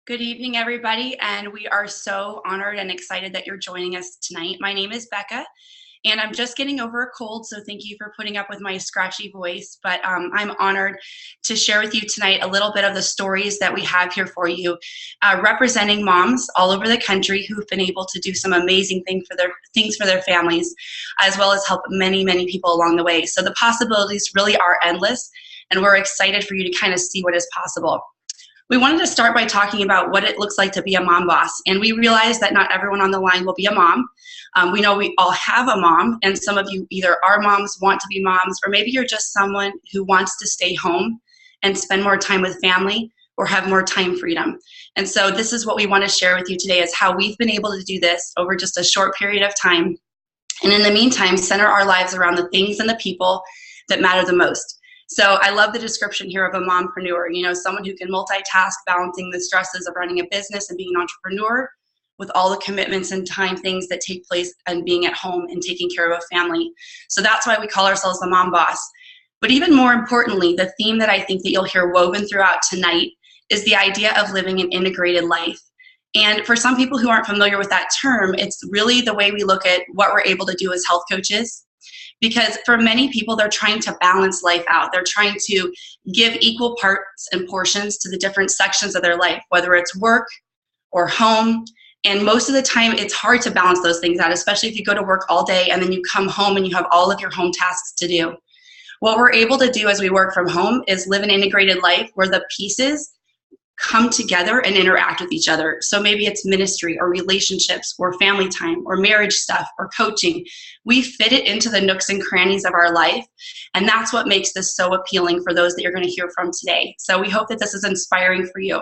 Good evening, everybody, and we are so honored and excited that you're joining us tonight. My name is Becca, and I'm just getting over a cold, so thank you for putting up with my scratchy voice, but I'm honored to share with you tonight a little bit of the stories that we have here for you, representing moms all over the country who've been able to do some amazing things for their families, as well as help many, many people along the way. So the possibilities really are endless, and we're excited for you to kind of see what is possible. We wanted to start by talking about what it looks like to be a mom boss, and we realize that not everyone on the line will be a mom. We know we all have a mom, and some of you either are moms, want to be moms, or maybe you're just someone who wants to stay home and spend more time with family or have more time freedom. And so this is what we want to share with you today, is how we've been able to do this over just a short period of time, and in the meantime, center our lives around the things and the people that matter the most. So I love the description here of a mompreneur, someone who can multitask, balancing the stresses of running a business and being an entrepreneur with all the commitments and time things that take place and being at home and taking care of a family. So that's why we call ourselves the mom boss. But even more importantly, the theme that I think that you'll hear woven throughout tonight is the idea of living an integrated life. And for some people who aren't familiar with that term, it's really the way we look at what we're able to do as health coaches. Because for many people, they're trying to balance life out. They're trying to give equal parts and portions to the different sections of their life, whether it's work or home. And most of the time, it's hard to balance those things out, especially if you go to work all day and then you come home and you have all of your home tasks to do. What we're able to do as we work from home is live an integrated life where the pieces come together and interact with each other. So maybe it's ministry or relationships or family time or marriage stuff or coaching. We fit it into the nooks and crannies of our life. And that's what makes this so appealing for those that you're going to hear from today. So we hope that this is inspiring for you.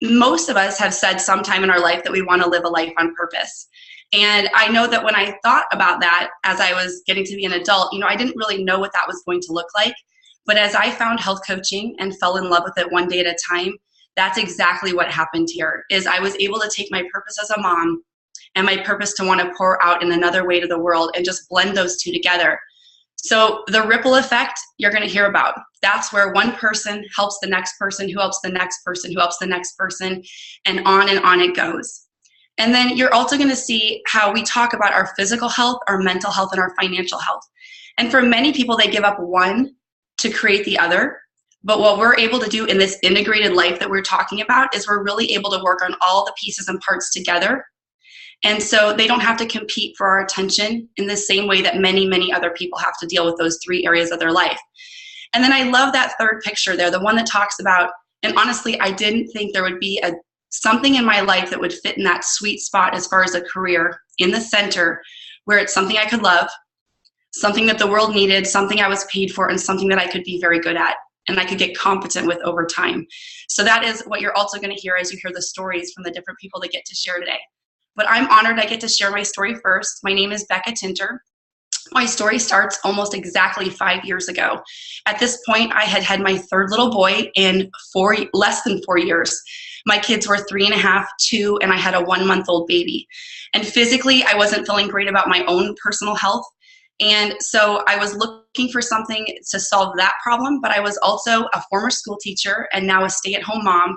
Most of us have said sometime in our life that we want to live a life on purpose. And I know that when I thought about that as I was getting to be an adult, I didn't really know what that was going to look like. But as I found health coaching and fell in love with it one day at a time, that's exactly what happened here, is I was able to take my purpose as a mom and my purpose to want to pour out in another way to the world and just blend those two together. So the ripple effect you're going to hear about, that's where one person helps the next person, who helps the next person, who helps the next person, and on it goes. And then you're also going to see how we talk about our physical health, our mental health, and our financial health. And for many people, they give up one to create the other. But what we're able to do in this integrated life that we're talking about is we're really able to work on all the pieces and parts together. And so they don't have to compete for our attention in the same way that many, many other people have to deal with those three areas of their life. And then I love that third picture there, the one that talks about, and honestly, I didn't think there would be something in my life that would fit in that sweet spot as far as a career in the center, where it's something I could love, something that the world needed, something I was paid for, and something that I could be very good at and I could get competent with over time. So that is what you're also going to hear as you hear the stories from the different people that get to share today. But I'm honored I get to share my story first. My name is Becca Tinter. My story starts almost exactly 5 years ago. At this point, I had had my third little boy in less than 4 years. My kids were 3.5, 2, and I had a 1-month-old baby. And physically, I wasn't feeling great about my own personal health. And so I was looking for something to solve that problem, but I was also a former school teacher and now a stay-at-home mom.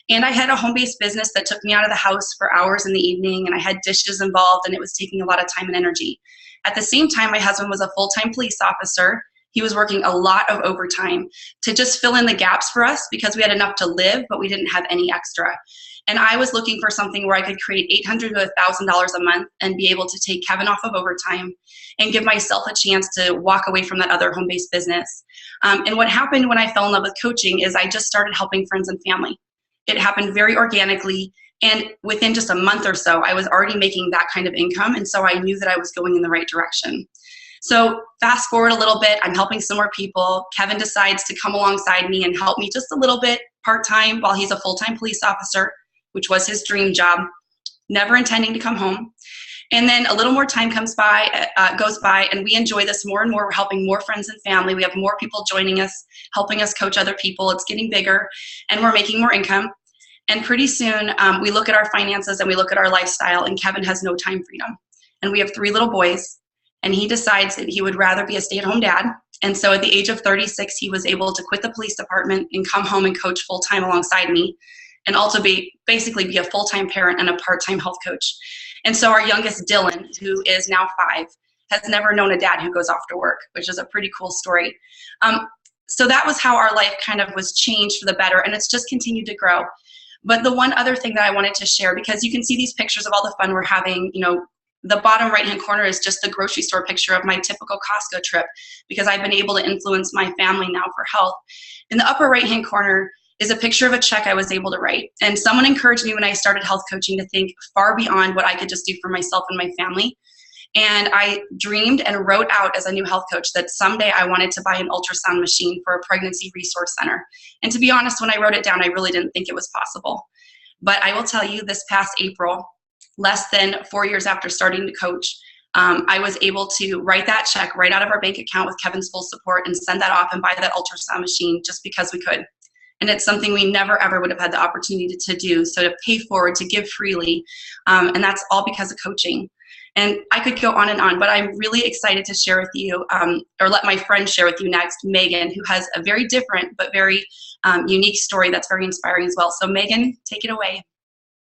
And I had a home-based business that took me out of the house for hours in the evening, and I had dishes involved, and it was taking a lot of time and energy. At the same time, my husband was a full-time police officer. He was working a lot of overtime to just fill in the gaps for us because we had enough to live, but we didn't have any extra. And I was looking for something where I could create $800 to $1,000 a month and be able to take Kevin off of overtime and give myself a chance to walk away from that other home-based business. And what happened when I fell in love with coaching is I just started helping friends and family. It happened very organically. And within just a month or so, I was already making that kind of income. And so I knew that I was going in the right direction. So fast forward a little bit, I'm helping some more people. Kevin decides to come alongside me and help me just a little bit part-time while he's a full-time police officer, which was his dream job, never intending to come home. And then a little more time goes by, and we enjoy this more and more. We're helping more friends and family. We have more people joining us, helping us coach other people. It's getting bigger, and we're making more income. And pretty soon, we look at our finances and we look at our lifestyle, and Kevin has no time freedom. And we have 3 little boys, and he decides that he would rather be a stay-at-home dad. And so at the age of 36, he was able to quit the police department and come home and coach full-time alongside me. and also basically be a full-time parent and a part-time health coach. And so our youngest, Dylan, who is now 5, has never known a dad who goes off to work, which is a pretty cool story. So that was how our life kind of was changed for the better, and it's just continued to grow. But the one other thing that I wanted to share, because you can see these pictures of all the fun we're having, you know, the bottom right-hand corner is just the grocery store picture of my typical Costco trip, because I've been able to influence my family now for health. In the upper right-hand corner is a picture of a check I was able to write. And someone encouraged me when I started health coaching to think far beyond what I could just do for myself and my family. And I dreamed and wrote out as a new health coach that someday I wanted to buy an ultrasound machine for a pregnancy resource center. And to be honest, when I wrote it down, I really didn't think it was possible. But I will tell you, this past April, less than 4 years after starting to coach, I was able to write that check right out of our bank account with Kevin's full support and send that off and buy that ultrasound machine just because we could. And it's something we never ever would have had the opportunity to do. So to pay forward, to give freely, and that's all because of coaching. And I could go on and on, but I'm really excited to share with you, or let my friend share with you next, Megan, who has a very different but very unique story that's very inspiring as well. So Megan, take it away.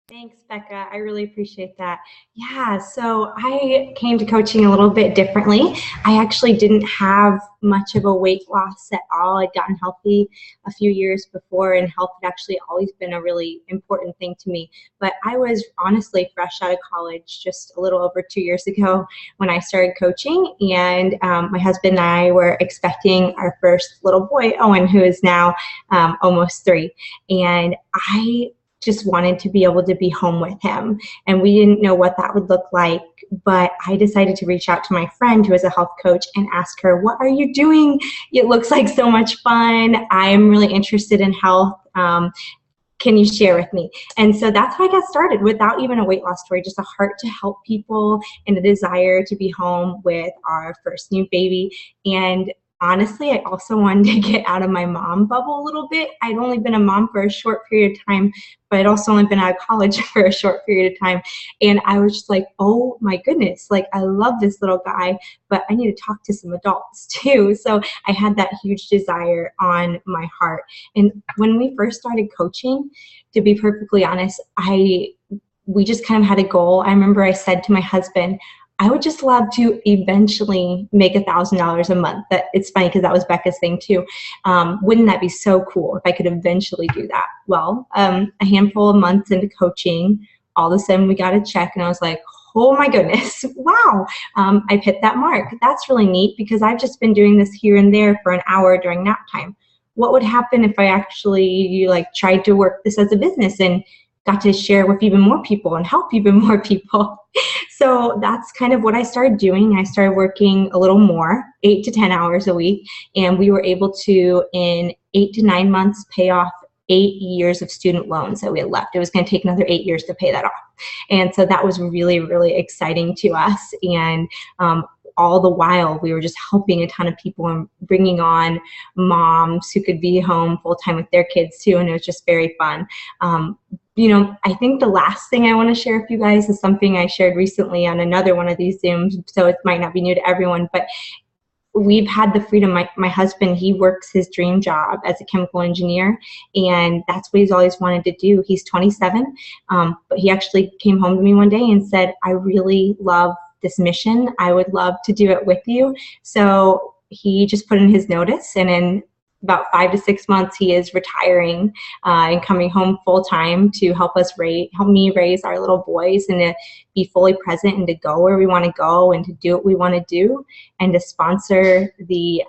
Thanks, Becca. I really appreciate that. Yeah, so I came to coaching a little bit differently. I actually didn't have much of a weight loss at all. I'd gotten healthy a few years before, and health had actually always been a really important thing to me. But I was honestly fresh out of college just a little over 2 years ago when I started coaching, and my husband and I were expecting our first little boy, Owen, who is now almost 3. And I just wanted to be able to be home with him. And we didn't know what that would look like, but I decided to reach out to my friend who is a health coach and ask her, what are you doing? It looks like so much fun. I'm really interested in health. Can you share with me? And so that's how I got started, without even a weight loss story, just a heart to help people and a desire to be home with our first new baby. And honestly, I also wanted to get out of my mom bubble a little bit. I'd only been a mom for a short period of time, but I'd also only been out of college for a short period of time. And I was just like, oh my goodness, like I love this little guy, but I need to talk to some adults too. So I had that huge desire on my heart. And when we first started coaching, to be perfectly honest, we just kind of had a goal. I remember I said to my husband, I would just love to eventually make $1,000 a month. It's funny because that was Becca's thing too. Wouldn't that be so cool if I could eventually do that? Well, a handful of months into coaching, all of a sudden we got a check and I was like, oh my goodness, wow, I've hit that mark. That's really neat because I've just been doing this here and there for an hour during nap time. What would happen if I actually tried to work this as a business and got to share with even more people and help even more people? So that's kind of what I started doing. I started working a little more, 8 to 10 hours a week, and we were able to, in 8 to 9 months, pay off 8 years of student loans that we had left. It was going to take another 8 years to pay that off. And so that was really, really exciting to us. And all the while, we were just helping a ton of people and bringing on moms who could be home full time with their kids too. And it was just very fun. I think the last thing I want to share with you guys is something I shared recently on another one of these Zooms, so it might not be new to everyone, but we've had the freedom. My husband, he works his dream job as a chemical engineer, and that's what he's always wanted to do. He's 27, but he actually came home to me one day and said, I really love this mission. I would love to do it with you. So he just put in his notice, and in about 5 to 6 months, he is retiring and coming home full time to help me raise our little boys and to be fully present and to go where we want to go and to do what we want to do and to sponsor the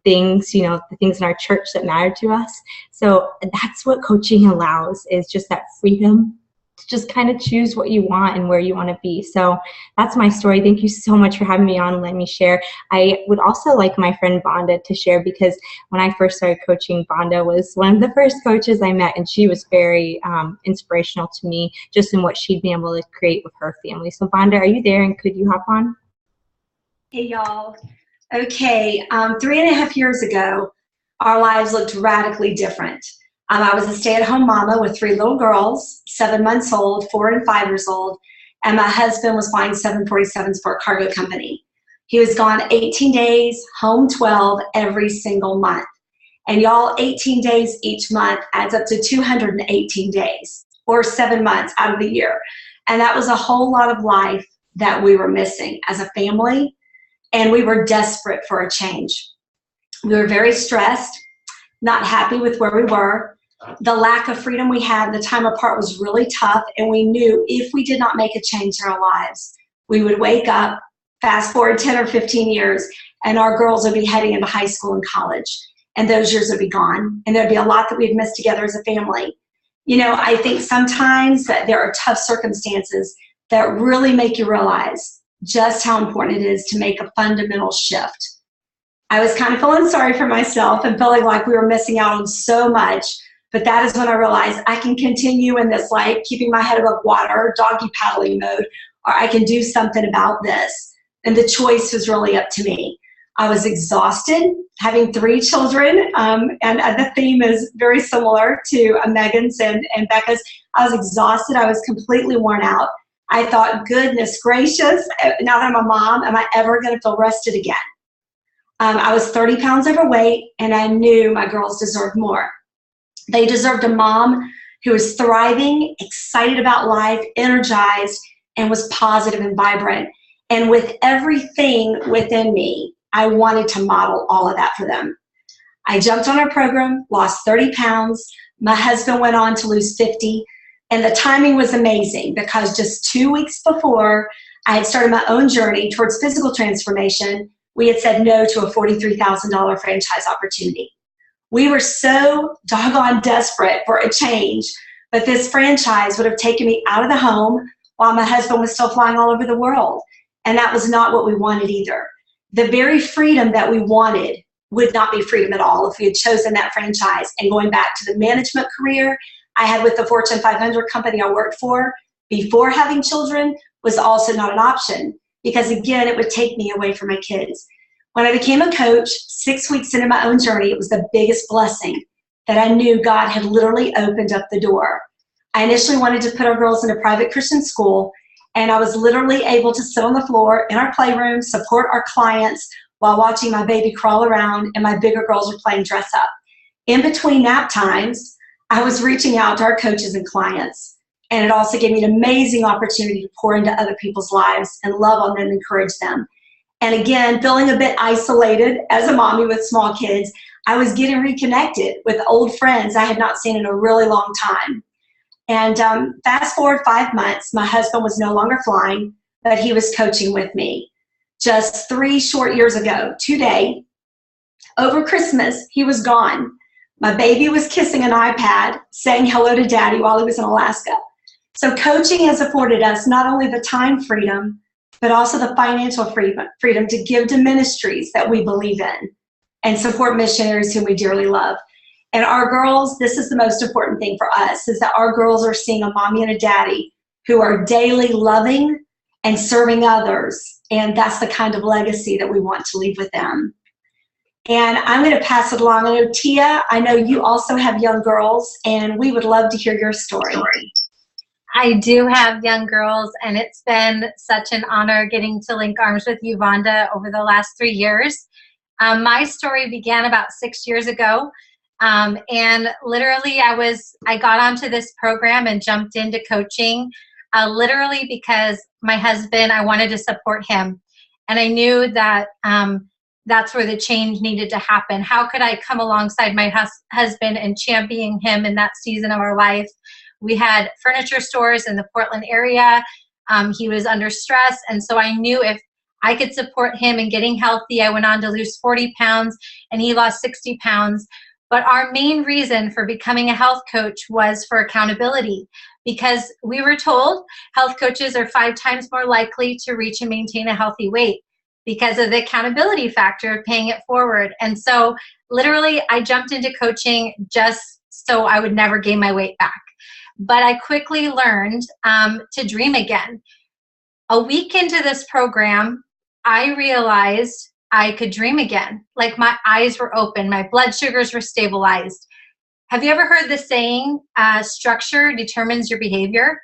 things, the things in our church that matter to us. So that's what coaching allows, is just that freedom to just kind of choose what you want and where you want to be. So that's my story. Thank you so much for having me on and letting me share. I would also like my friend Vonda to share, because when I first started coaching, Vonda was one of the first coaches I met, and she was very inspirational to me just in what she'd been able to create with her family. So Vonda, are you there, and could you hop on? Hey y'all. Okay, 3.5 years ago, our lives looked radically different. I was a stay-at-home mama with 3 little girls, 7 months old, 4 and 5 years old, and my husband was flying 747s for a cargo company. He was gone 18 days, home 12 every single month. And y'all, 18 days each month adds up to 218 days, or 7 months out of the year. And that was a whole lot of life that we were missing as a family, and we were desperate for a change. We were very stressed, not happy with where we were. The lack of freedom we had, the time apart was really tough, and we knew if we did not make a change in our lives, we would wake up, fast forward 10 or 15 years, and our girls would be heading into high school and college, and those years would be gone, and there'd be a lot that we'd missed together as a family. You know, I think sometimes that there are tough circumstances that really make you realize just how important it is to make a fundamental shift. I was kind of feeling sorry for myself and feeling like we were missing out on so much, but that is when I realized I can continue in this, like, keeping my head above water, doggy paddling mode, or I can do something about this. And the choice was really up to me. I was exhausted, having 3 children, and the theme is very similar to Megan's and Becca's. I was exhausted. I was completely worn out. I thought, goodness gracious, now that I'm a mom, am I ever going to feel rested again? I was 30 pounds overweight, and I knew my girls deserved more. They deserved a mom who was thriving, excited about life, energized, and was positive and vibrant. And with everything within me, I wanted to model all of that for them. I jumped on our program, lost 30 pounds. My husband went on to lose 50. And the timing was amazing because just 2 weeks before I had started my own journey towards physical transformation, we had said no to a $43,000 franchise opportunity. We were so doggone desperate for a change, but this franchise would have taken me out of the home while my husband was still flying all over the world. And that was not what we wanted either. The very freedom that we wanted would not be freedom at all if we had chosen that franchise. And going back to the management career I had with the Fortune 500 company I worked for before having children was also not an option, because again, it would take me away from my kids. When I became a coach 6 weeks into my own journey, it was the biggest blessing that I knew God had literally opened up the door. I initially wanted to put our girls in a private Christian school, and I was literally able to sit on the floor in our playroom, support our clients while watching my baby crawl around and my bigger girls were playing dress up. In between nap times, I was reaching out to our coaches and clients, and it also gave me an amazing opportunity to pour into other people's lives and love on them and encourage them. And again, feeling a bit isolated as a mommy with small kids, I was getting reconnected with old friends I had not seen in a really long time. And fast forward 5 months, my husband was no longer flying, but he was coaching with me. Just 3 short years ago, today, over Christmas, he was gone. My baby was kissing an iPad, saying hello to daddy while he was in Alaska. So coaching has afforded us not only the time freedom, but also the financial freedom to give to ministries that we believe in and support missionaries whom we dearly love. And our girls, this is the most important thing for us, is that our girls are seeing a mommy and a daddy who are daily loving and serving others. And that's the kind of legacy that we want to leave with them. And I'm going to pass it along. I know, Tia, I know you also have young girls, and we would love to hear your story. I do have young girls, and it's been such an honor getting to link arms with you, Vonda, over the last 3 years. My story began about 6 years ago, and literally I got onto this program and jumped into coaching, literally because my husband, I wanted to support him, and I knew that that's where the change needed to happen. How could I come alongside my husband and champion him in that season of our life? We had furniture stores in the Portland area. He was under stress. And so I knew if I could support him in getting healthy, I went on to lose 40 pounds and he lost 60 pounds. But our main reason for becoming a health coach was for accountability, because we were told health coaches are 5 times more likely to reach and maintain a healthy weight because of the accountability factor of paying it forward. And so literally I jumped into coaching just so I would never gain my weight back. But I quickly learned to dream again. A week into this program, I realized I could dream again. Like my eyes were open, my blood sugars were stabilized. Have you ever heard the saying, structure determines your behavior?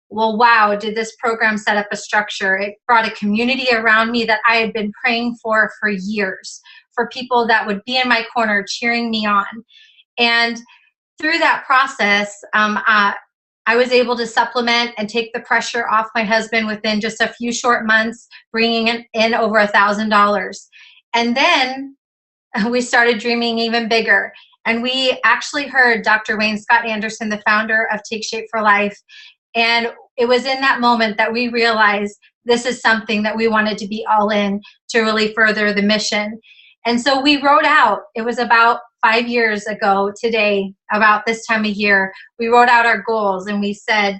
well, wow, did this program set up a structure. It brought a community around me that I had been praying for years, for people that would be in my corner cheering me on. And through that process, I was able to supplement and take the pressure off my husband within just a few short months, bringing in over $1,000. And then we started dreaming even bigger. And we actually heard Dr. Wayne Scott Anderson, the founder of Take Shape for Life. And it was in that moment that we realized this is something that we wanted to be all in to really further the mission. And so we wrote out, it was about 5 years ago today, about this time of year, we wrote out our goals, and we said,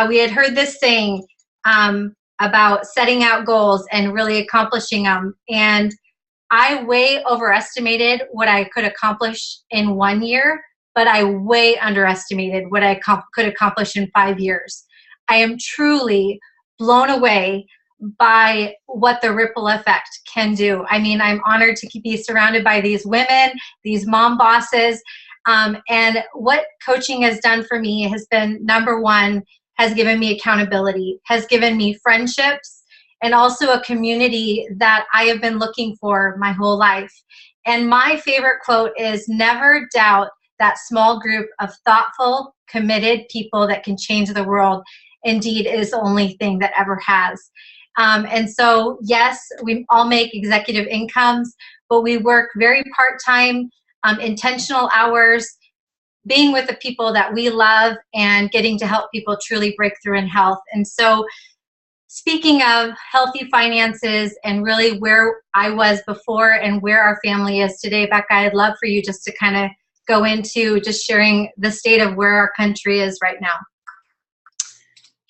we had heard this saying about setting out goals and really accomplishing them. And I way overestimated what I could accomplish in 1 year, but I way underestimated what I could accomplish in 5 years. I am truly blown away by what the ripple effect can do. I mean, I'm honored to be surrounded by these women, these mom bosses. And what coaching has done for me has been, number one, has given me accountability, has given me friendships, and also a community that I have been looking for my whole life. And my favorite quote is, never doubt that small group of thoughtful, committed people that can change the world. Indeed, it is the only thing that ever has. And so, yes, we all make executive incomes, but we work very part-time, intentional hours, being with the people that we love and getting to help people truly break through in health. And so, speaking of healthy finances and really where I was before and where our family is today, Becca, I'd love for you just to kind of go into just sharing the state of where our country is right now.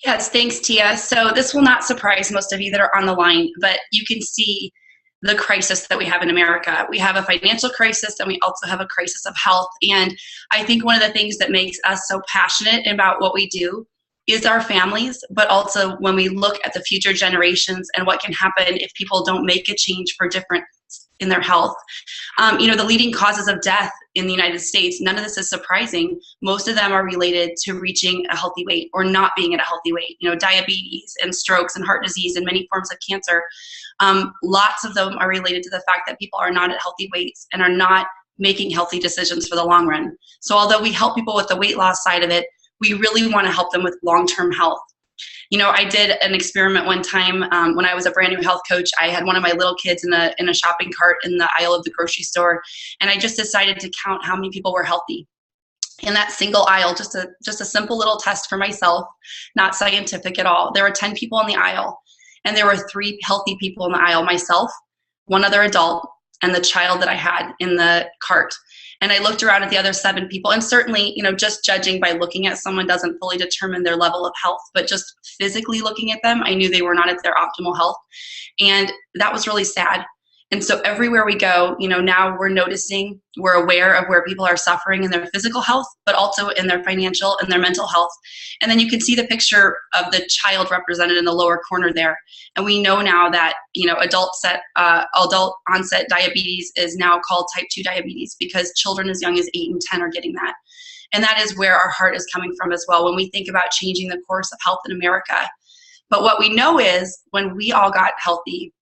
Yes, thanks, Tia. So this will not surprise most of you that are on the line, but you can see the crisis that we have in America. We have a financial crisis, and we also have a crisis of health. And I think one of the things that makes us so passionate about what we do is our families, but also when we look at the future generations and what can happen if people don't make a change for difference in their health. The leading causes of death in the United States, none of this is surprising. Most of them are related to reaching a healthy weight or not being at a healthy weight. Diabetes and strokes and heart disease and many forms of cancer. Lots of them are related to the fact that people are not at healthy weights and are not making healthy decisions for the long run. So although we help people with the weight loss side of it, we really want to help them with long-term health. I did an experiment one time when I was a brand new health coach. I had one of my little kids in a shopping cart in the aisle of the grocery store, and I just decided to count how many people were healthy in that single aisle, just a simple little test for myself, not scientific at all. There were 10 people in the aisle, and there were 3 healthy people in the aisle, myself, one other adult, and the child that I had in the cart. And I looked around at the other 7 people, and certainly, just judging by looking at someone doesn't fully determine their level of health, but just physically looking at them, I knew they were not at their optimal health. And that was really sad. And so everywhere we go, now we're noticing, we're aware of where people are suffering in their physical health, but also in their financial and their mental health. And then you can see the picture of the child represented in the lower corner there. And we know now that, adult onset diabetes is now called type 2 diabetes because children as young as 8 and 10 are getting that. And that is where our heart is coming from as well when we think about changing the course of health in America. But what we know is when we all got healthy,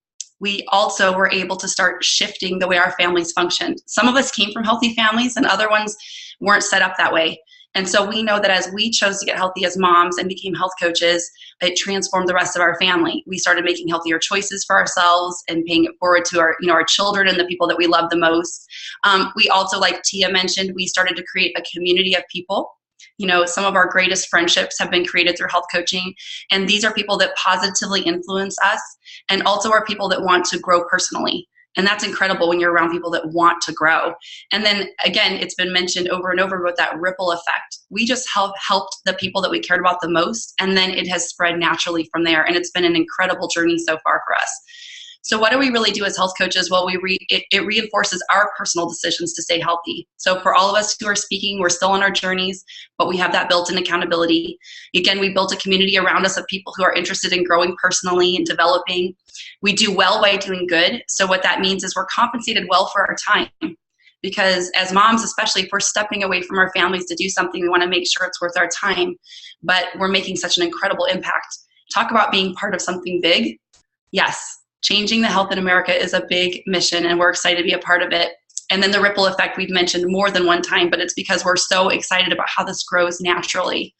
we also were able to start shifting the way our families functioned. Some of us came from healthy families and other ones weren't set up that way. And so we know that as we chose to get healthy as moms and became health coaches, it transformed the rest of our family. We started making healthier choices for ourselves and paying it forward to our children and the people that we love the most. We also, like Tia mentioned, we started to create a community of people. Some of our greatest friendships have been created through health coaching, and these are people that positively influence us and also are people that want to grow personally. And that's incredible when you're around people that want to grow. And then again, it's been mentioned over and over about that ripple effect. We just helped the people that we cared about the most, and then it has spread naturally from there. And it's been an incredible journey so far for us. So what do we really do as health coaches? Well, it reinforces our personal decisions to stay healthy. So for all of us who are speaking, we're still on our journeys, but we have that built-in accountability. Again, we built a community around us of people who are interested in growing personally and developing. We do well by doing good. So what that means is we're compensated well for our time. because as moms, especially if we're stepping away from our families to do something, we want to make sure it's worth our time, but we're making such an incredible impact. Talk about being part of something big. Yes, changing the health in America is a big mission, and we're excited to be a part of it. And then the ripple effect we've mentioned more than one time, but it's because we're so excited about how this grows naturally.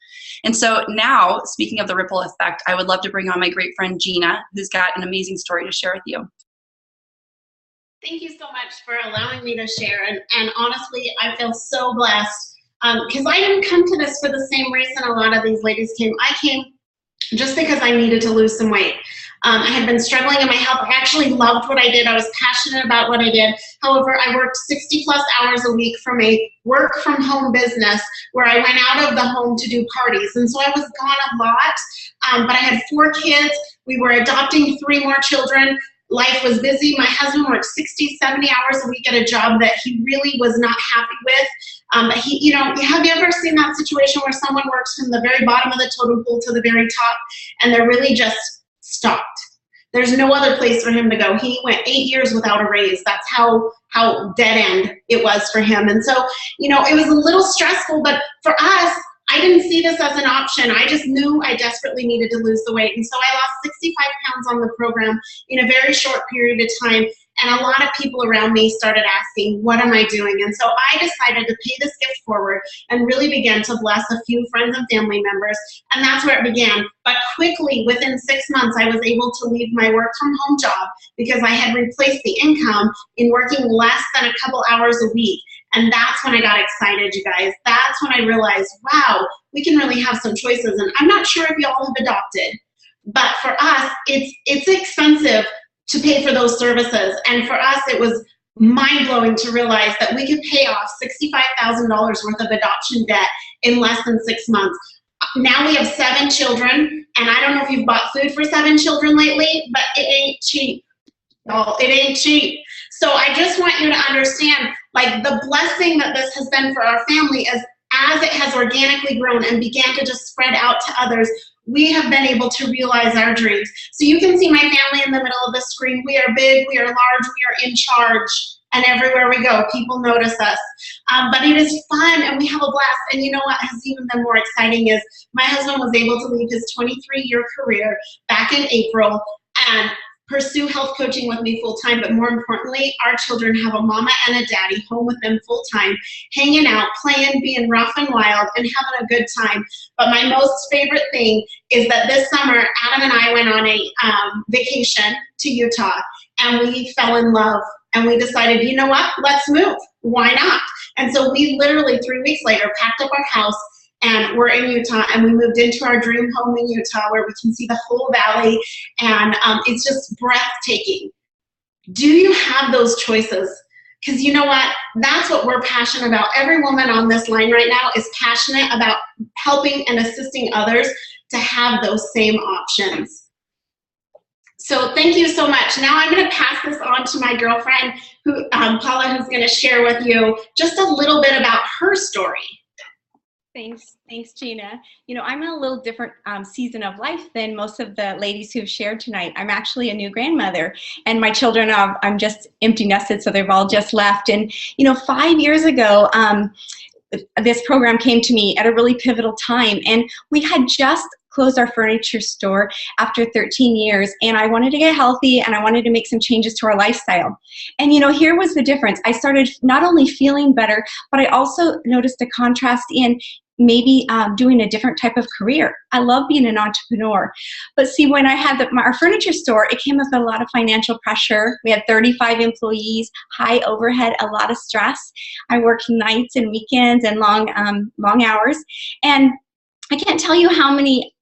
And so now, speaking of the ripple effect, I would love to bring on my great friend Gina, who's got an amazing story to share with you. Thank you so much for allowing me to share. And honestly, I feel so blessed because I didn't come to this for the same reason a lot of these ladies came. I came just because I needed to lose some weight. I had been struggling in my health. I actually loved what I did. I was passionate about what I did. However, I worked 60 plus hours a week from a work from home business where I went out of the home to do parties. And so I was gone a lot, but I had 4 kids. We were adopting 3 more children. Life was busy. My husband worked 60, 70 hours a week at a job that he really was not happy with. Have you ever seen that situation where someone works from the very bottom of the totem pole to the very top and they're really just stopped? There's no other place for him to go. He went 8 years without a raise. That's how dead end it was for him. And so, it was a little stressful, but for us, I didn't see this as an option. I just knew I desperately needed to lose the weight. And so I lost 65 pounds on the program in a very short period of time. And a lot of people around me started asking, what am I doing? And so I decided to pay this gift forward and really began to bless a few friends and family members. And that's where it began. But quickly, within 6 months, I was able to leave my work from home job because I had replaced the income in working less than a couple hours a week. And that's when I got excited, you guys. That's when I realized, wow, we can really have some choices. And I'm not sure if y'all have adopted, but for us, it's expensive to pay for those services. And for us, it was mind-blowing to realize that we could pay off $65,000 worth of adoption debt in less than 6 months. Now we have 7 children, and I don't know if you've bought food for 7 children lately, but it ain't cheap. Y'all, it ain't cheap. So I just want you to understand, like, the blessing that this has been for our family is as it has organically grown and began to just spread out to others, we have been able to realize our dreams. So you can see my family in the middle of the screen. We are big, we are large, we are in charge. And everywhere we go, people notice us. But it is fun and we have a blast. And you know what has even been more exciting is my husband was able to leave his 23-year career back in April and pursue health coaching with me full time, but more importantly, our children have a mama and a daddy home with them full time, hanging out, playing, being rough and wild, and having a good time. But my most favorite thing is that this summer, Adam and I went on a vacation to Utah, and we fell in love, and we decided, you know what, let's move. Why not? And so we literally 3 weeks later packed up our house, and we're in Utah, and we moved into our dream home in Utah where we can see the whole valley, and it's just breathtaking. Do you have those choices? Because you know what? That's what we're passionate about. Every woman on this line right now is passionate about helping and assisting others to have those same options. So thank you so much. Now I'm going to pass this on to my girlfriend, Paula, who's going to share with you just a little bit about her story. Thanks, Gina. I'm in a little different season of life than most of the ladies who've shared tonight. I'm actually a new grandmother, and my children, I'm just empty nested, so they've all just left. And 5 years ago, this program came to me at a really pivotal time, and we had just closed our furniture store after 13 years, and I wanted to get healthy and I wanted to make some changes to our lifestyle. And here was the difference. I started not only feeling better, but I also noticed a contrast in maybe doing a different type of career. I love being an entrepreneur. But see, when I had our furniture store, it came with a lot of financial pressure. We had 35 employees, high overhead, a lot of stress. I worked nights and weekends and long hours. And I can't tell you how many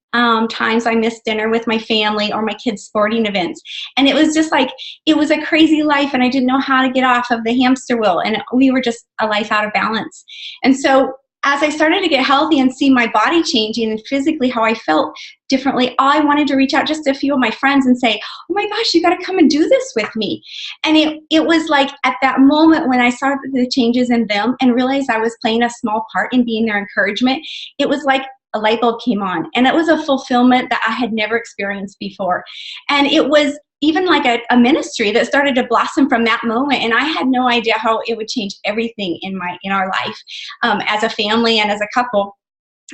times I missed dinner with my family or my kids' sporting events. And it was just like, it was a crazy life, and I didn't know how to get off of the hamster wheel, and we were just a life out of balance. And so as I started to get healthy and see my body changing and physically how I felt differently, I wanted to reach out just to a few of my friends and say, oh my gosh, you got to come and do this with me. And it was like at that moment when I saw the changes in them and realized I was playing a small part in being their encouragement, it was like a light bulb came on, and it was a fulfillment that I had never experienced before. And it was even like a ministry that started to blossom from that moment. And I had no idea how it would change everything in our life as a family and as a couple.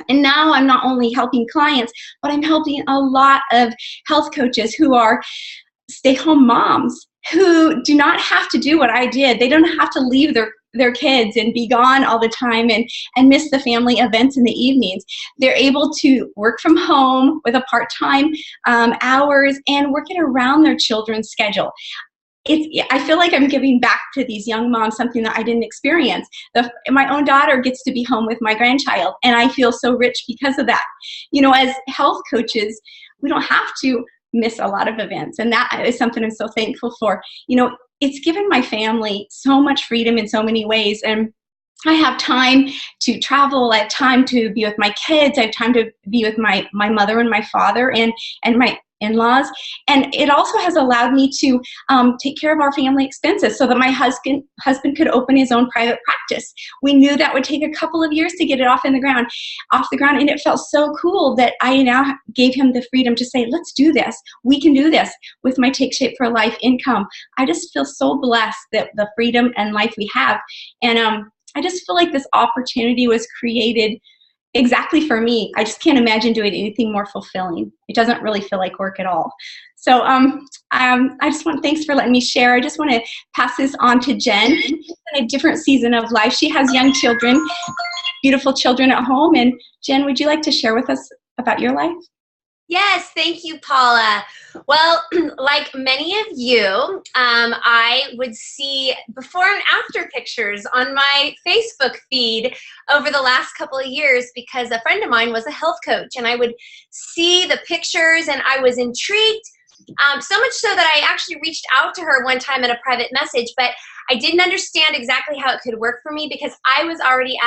And now I'm not only helping clients, but I'm helping a lot of health coaches who are stay-home moms who do not have to do what I did. They don't have to leave their kids and be gone all the time and miss the family events in the evenings. They're able to work from home with a part-time hours and work it around their children's schedule. I feel like I'm giving back to these young moms something that I didn't experience. My own daughter gets to be home with my grandchild, and I feel so rich because of that. You know, as health coaches, we don't have to miss a lot of events, and that is something I'm so thankful for. You know, it's given my family so much freedom in so many ways, and I have time to travel. I have time to be with my kids. I have time to be with my mother and my father and my in-laws. And it also has allowed me to take care of our family expenses so that my husband could open his own private practice. We knew that would take a couple of years to get it off the ground. And it felt so cool that I now gave him the freedom to say, let's do this. We can do this with my Take Shape for Life income. I just feel so blessed that the freedom and life we have. And I just feel like this opportunity was created exactly for me. I just can't imagine doing anything more fulfilling. It doesn't really feel like work at all. So thanks for letting me share. I just want to pass this on to Jen. She's in a different season of life. She has young children, beautiful children at home. And Jen, would you like to share with us about your life? Yes, thank you, Paula. Well, like many of you, I would see before and after pictures on my Facebook feed over the last couple of years because a friend of mine was a health coach, and I would see the pictures and I was intrigued, so much so that I actually reached out to her one time in a private message, but I didn't understand exactly how it could work for me because I was already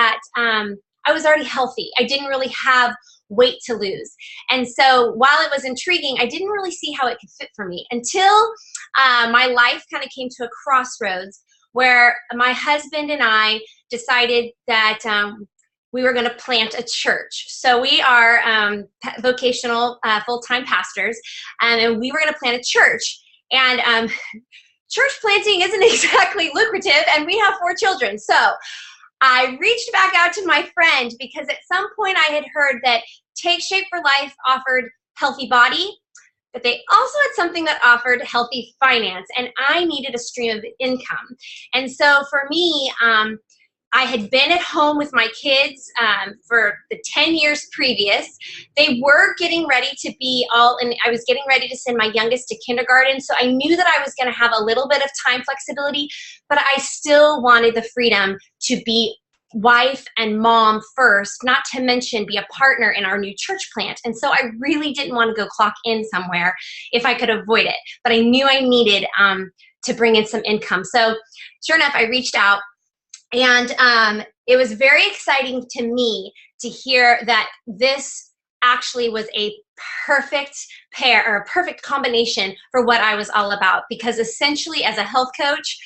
healthy. I didn't really have weight to lose. And so while it was intriguing, I didn't really see how it could fit for me until my life kind of came to a crossroads where my husband and I decided that we were going to plant a church. So we are vocational full-time pastors, and we were going to plant a church. And church planting isn't exactly lucrative, and we have 4 children. So I reached back out to my friend because at some point I had heard that Take Shape for Life offered healthy body, but they also had something that offered healthy finance, and I needed a stream of income. And so for me, I had been at home with my kids for the 10 years previous. They were getting ready to be and I was getting ready to send my youngest to kindergarten. So I knew that I was going to have a little bit of time flexibility, but I still wanted the freedom to be wife and mom first, not to mention be a partner in our new church plant. And so I really didn't want to go clock in somewhere if I could avoid it, but I knew I needed to bring in some income. So sure enough, I reached out. And it was very exciting to me to hear that this actually was a perfect pair or a perfect combination for what I was all about. Because essentially as a health coach,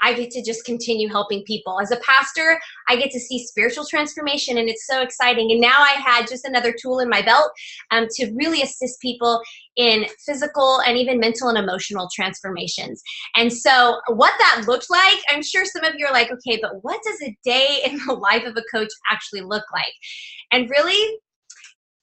I get to just continue helping people. As a pastor, I get to see spiritual transformation, and it's so exciting. And now I had just another tool in my belt to really assist people in physical and even mental and emotional transformations. And so what that looked like, I'm sure some of you are like, okay, but what does a day in the life of a coach actually look like? And really,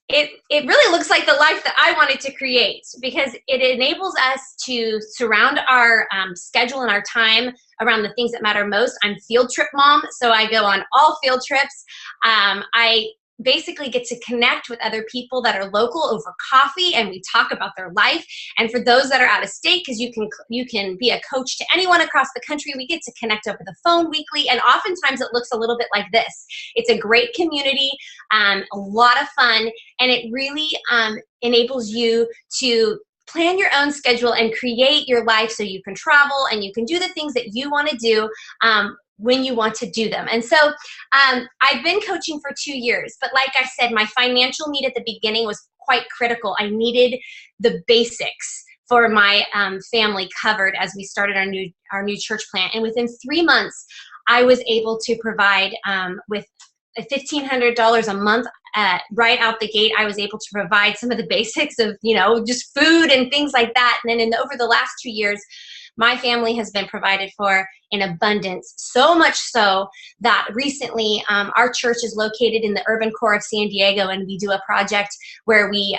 it really looks like the life that I wanted to create, because it enables us to surround our schedule and our time around the things that matter most. I'm field trip mom, so I go on all field trips. I basically get to connect with other people that are local over coffee, and we talk about their life. And for those that are out of state, because you can be a coach to anyone across the country, we get to connect over the phone weekly, and oftentimes it looks a little bit like this. It's a great community, a lot of fun, and it really enables you to plan your own schedule and create your life so you can travel and you can do the things that you want to do when you want to do them. And so I've been coaching for 2 years, but like I said, my financial need at the beginning was quite critical. I needed the basics for my family covered as we started our new church plant. And within 3 months, I was able to provide with $1,500 a month right out the gate, I was able to provide some of the basics of, just food and things like that. And then over the last 2 years, my family has been provided for in abundance, so much so that recently our church is located in the urban core of San Diego, and we do a project where we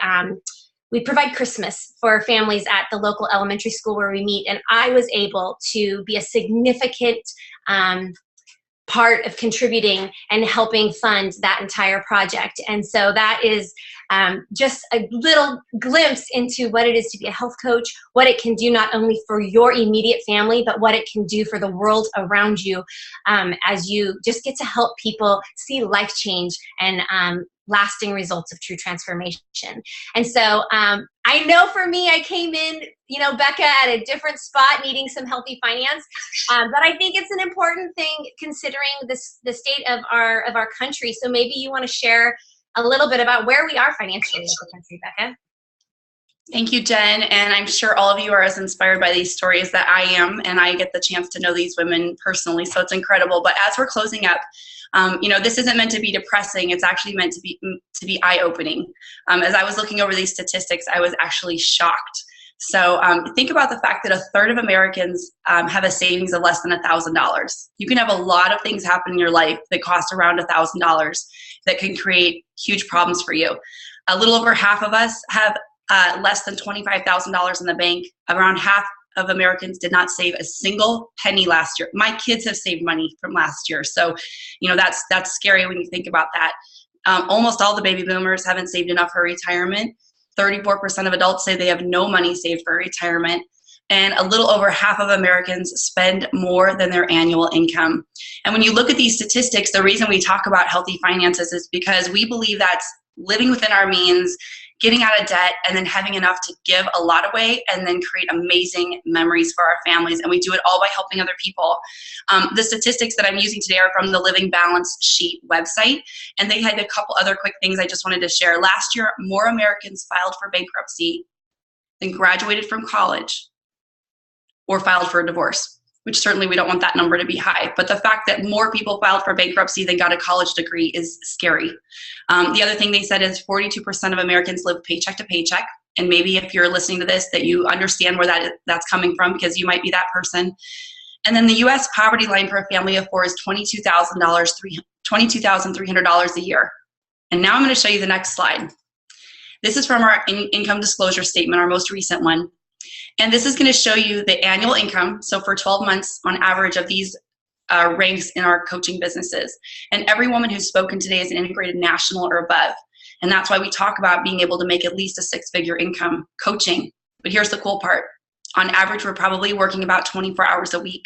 provide Christmas for families at the local elementary school where we meet. And I was able to be a significant part of contributing and helping fund that entire project. And so that is just a little glimpse into what it is to be a health coach, what it can do not only for your immediate family, but what it can do for the world around you, as you just get to help people see life change and lasting results of true transformation. And so I know for me, I came in, Becca, at a different spot, needing some healthy finance. But I think it's an important thing considering the state of our country. So maybe you want to share a little bit about where we are financially as a country, Becca. Thank you, Jen. And I'm sure all of you are as inspired by these stories that I am, and I get the chance to know these women personally. So it's incredible. But as we're closing up, this isn't meant to be depressing. It's actually meant to be eye-opening. As I was looking over these statistics, I was actually shocked. So think about the fact that a third of Americans have a savings of less than $1,000. You can have a lot of things happen in your life that cost around $1,000 that can create huge problems for you. A little over half of us have less than $25,000 in the bank. Around half of Americans did not save a single penny last year. My kids have saved money from last year. So, that's scary when you think about that. Almost all the baby boomers haven't saved enough for retirement. 34% of adults say they have no money saved for retirement. And a little over half of Americans spend more than their annual income. And when you look at these statistics, the reason we talk about healthy finances is because we believe that's living within our means, getting out of debt, and then having enough to give a lot away and then create amazing memories for our families. And we do it all by helping other people. The statistics that I'm using today are from the Living Balance Sheet website. And they had a couple other quick things I just wanted to share. Last year, more Americans filed for bankruptcy than graduated from college or filed for a divorce, which certainly we don't want that number to be high. But the fact that more people filed for bankruptcy than got a college degree is scary. The other thing they said is 42% of Americans live paycheck to paycheck. And maybe if you're listening to this, that you understand where that's coming from, because you might be that person. And then the U.S. poverty line for a family of four is $22,300 a year. And now I'm going to show you the next slide. This is from our income disclosure statement, our most recent one. And this is going to show you the annual income. So for 12 months on average of these ranks in our coaching businesses. And every woman who's spoken today is an integrated national or above. And that's why we talk about being able to make at least a six-figure income coaching. But here's the cool part. On average, we're probably working about 24 hours a week.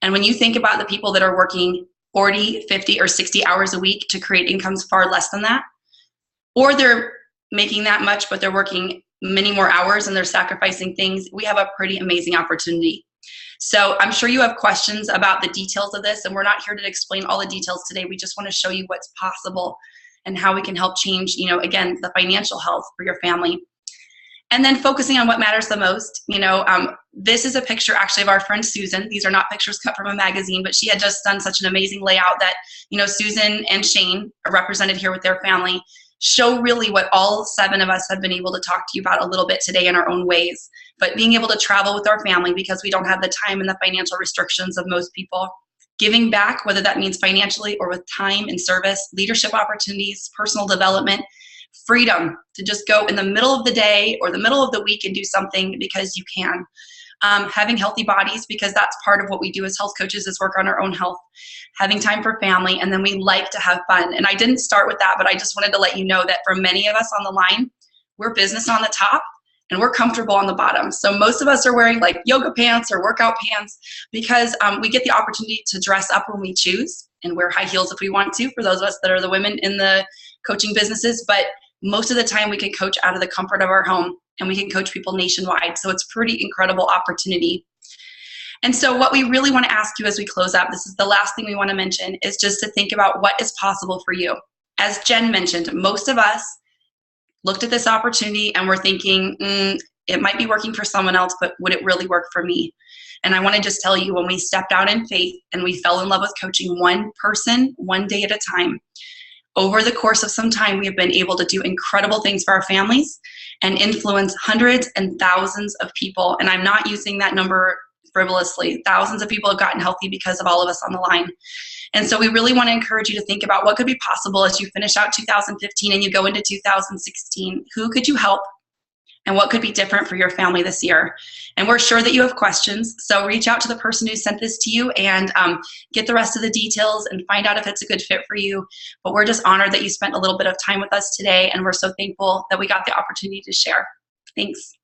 And when you think about the people that are working 40, 50, or 60 hours a week to create incomes far less than that, or they're making that much, but they're working many more hours and they're sacrificing things, we have a pretty amazing opportunity. So I'm sure you have questions about the details of this, and we're not here to explain all the details today. We just want to show you what's possible and how we can help change, again, the financial health for your family. And then focusing on what matters the most. This is a picture actually of our friend Susan. These are not pictures cut from a magazine, but she had just done such an amazing layout that, Susan and Shane are represented here with their family, show really what all 7 of us have been able to talk to you about a little bit today in our own ways. But being able to travel with our family because we don't have the time and the financial restrictions of most people. Giving back, whether that means financially or with time and service, leadership opportunities, personal development, freedom to just go in the middle of the day or the middle of the week and do something because you can. Having healthy bodies, because that's part of what we do as health coaches, is work on our own health. Having time for family, and then we like to have fun. And I didn't start with that, but I just wanted to let you know that for many of us on the line, we're business on the top and we're comfortable on the bottom. So most of us are wearing like yoga pants or workout pants because we get the opportunity to dress up when we choose and wear high heels if we want to, for those of us that are the women in the coaching businesses. But most of the time we can coach out of the comfort of our home, and we can coach people nationwide. So it's pretty incredible opportunity. And so what we really want to ask you as we close up, this is the last thing we want to mention, is just to think about what is possible for you. As Jen mentioned, most of us looked at this opportunity and we're thinking, it might be working for someone else, but would it really work for me? And I want to just tell you, when we stepped out in faith and we fell in love with coaching one person, one day at a time, Over the course of some time, we have been able to do incredible things for our families and influence hundreds and thousands of people. And I'm not using that number frivolously. Thousands of people have gotten healthy because of all of us on the line. And so we really want to encourage you to think about what could be possible as you finish out 2015 and you go into 2016. Who could you help? And what could be different for your family this year? And we're sure that you have questions, so reach out to the person who sent this to you and get the rest of the details and find out if it's a good fit for you. But we're just honored that you spent a little bit of time with us today, and we're so thankful that we got the opportunity to share. Thanks.